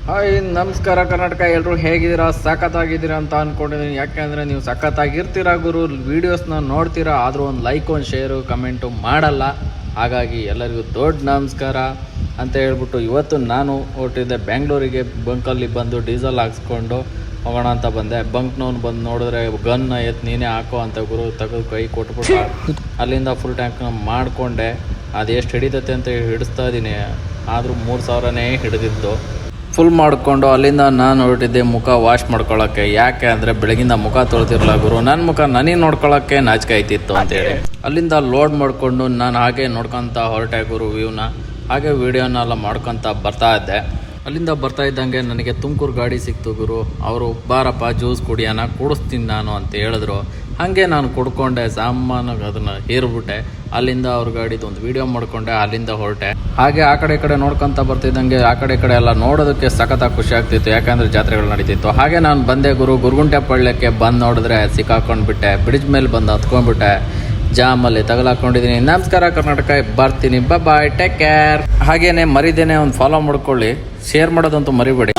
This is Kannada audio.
ಹಾಯ್ ನಮಸ್ಕಾರ ಕರ್ನಾಟಕ. ಎಲ್ಲರೂ ಹೇಗಿದ್ದೀರಾ? ಸಖತ್ತಾಗಿದ್ದೀರಾ ಅಂತ ಅಂದ್ಕೊಂಡಿದ್ದೀನಿ. ಯಾಕೆಂದರೆ ನೀವು ಸಖತ್ತಾಗಿರ್ತೀರಾ ಗುರು, ವೀಡಿಯೋಸ್ನ ನೋಡ್ತೀರಾ, ಆದರೂ ಒಂದು ಲೈಕ್ ಒಂದು ಶೇರು ಕಮೆಂಟು ಮಾಡಲ್ಲ. ಹಾಗಾಗಿ ಎಲ್ಲರಿಗೂ ದೊಡ್ಡ ನಮಸ್ಕಾರ ಅಂತ ಹೇಳ್ಬಿಟ್ಟು ಇವತ್ತು ನಾನು ಹೊರಟಿದ್ದೆ ಬೆಂಗಳೂರಿಗೆ. ಬಂಕಲ್ಲಿ ಬಂದು ಡೀಸೆಲ್ ಹಾಕ್ಸ್ಕೊಂಡು ಹೋಗೋಣ ಅಂತ ಬಂದೆ. ಬಂಕ್ನವ್ನು ಬಂದು ನೋಡಿದ್ರೆ ಗನ್ನ ಎತ್ತು ನೀನೇ ಹಾಕೋ ಅಂತ ಗುರು ತೆಗೆದು ಕೈ ಕೊಟ್ಬಿಟ್ಟು ಅಲ್ಲಿಂದ ಫುಲ್ ಟ್ಯಾಂಕ್ ಮಾಡಿಕೊಂಡೆ. ಅದು ಎಷ್ಟು ಹಿಡಿತೈತೆ ಅಂತ ಹಿಡಿಸ್ತಾ ಇದ್ದೀನಿ, ಆದರೂ 3000ನೇ ಹಿಡಿದಿದ್ದು. ಫುಲ್ ಮಾಡಿಕೊಂಡು ಅಲ್ಲಿಂದ ನಾನು ಹೊರಟಿದ್ದೆ ಮುಖ ವಾಶ್ ಮಾಡ್ಕೊಳ್ಳೋಕ್ಕೆ. ಯಾಕೆ ಅಂದರೆ ಬೆಳಗಿಂದ ಮುಖ ತೊಳೆದಿರಲ್ಲ ಗುರು, ನನ್ನ ಮುಖ ನನಗೆ ನೋಡ್ಕೊಳ್ಳೋಕ್ಕೆ ನಾಚಿಕೆ ಆಯ್ತಿತ್ತು ಅಂತೇಳಿ ಅಲ್ಲಿಂದ ಲೋಡ್ ಮಾಡಿಕೊಂಡು ನಾನು ಹಾಗೆ ನೋಡ್ಕೊತ ಹೊರಟೆ ಗುರು. ವ್ಯೂನ ಹಾಗೆ ವೀಡಿಯೋನೆಲ್ಲ ಮಾಡ್ಕೊತ ಬರ್ತಾ ಇದ್ದೆ. ಅಲ್ಲಿಂದ ಬರ್ತಾ ಇದ್ದಂಗೆ ನನಗೆ ತುಮಕೂರು ಗಾಡಿ ಸಿಕ್ತು ಗುರು. ಅವರು ಬಾರಪ್ಪ ಜ್ಯೂಸ್ ಕುಡಿಯೋಣ, ಕುಡಿಸ್ತೀನಿ ನಾನು ಅಂತ ಹೇಳಿದ್ರು. ಹಾಗೆ ನಾನು ಕುಡ್ಕೊಂಡೆ, ಸಾಮಾನು ಅದನ್ನು ಹೇರ್ಬಿಟ್ಟೆ. ಅಲ್ಲಿಂದ ಅವ್ರ ಗಾಡಿದು ಒಂದು ವೀಡಿಯೋ ಮಾಡಿಕೊಂಡೆ, ಅಲ್ಲಿಂದ ಹೊರಟೆ. ಹಾಗೆ ಆ ಕಡೆ ಈ ಕಡೆ ನೋಡ್ಕೊತ ಬರ್ತಿದ್ದಂಗೆ ಆ ಕಡೆ ಈ ಕಡೆ ಎಲ್ಲ ನೋಡೋದಕ್ಕೆ ಸಖತ್ತಾಗಿ ಖುಷಿ ಆಗ್ತಿತ್ತು, ಯಾಕಂದರೆ ಜಾತ್ರೆಗಳು ನಡೀತಿತ್ತು. ಹಾಗೆ ನಾನು ಬಂದೆ ಗುರು ಗುರುಗುಂಟೆ ಪಳ್ಳಕ್ಕೆ. ಬಂದು ನೋಡಿದ್ರೆ ಸಿಕ್ಕಾಕೊಂಡ್ಬಿಟ್ಟೆ, ಬ್ರಿಡ್ಜ್ ಮೇಲೆ ಬಂದು ಹತ್ಕೊಂಡ್ಬಿಟ್ಟೆ, ಜಾಮಲ್ಲಿ ತಗಲಾಕೊಂಡಿದ್ದೀನಿ. ನಮಸ್ಕಾರ ಕರ್ನಾಟಕ, ಬರ್ತೀನಿ, ಬಾಯ್, ಟೇಕ್ ಕೇರ್. ಹಾಗೇನೆ ಮರಿದೇನೆ ಒಂದು ಫಾಲೋ ಮಾಡ್ಕೊಳ್ಳಿ, ಶೇರ್ ಮಾಡೋದಂತೂ ಮರಿಬೇಡಿ.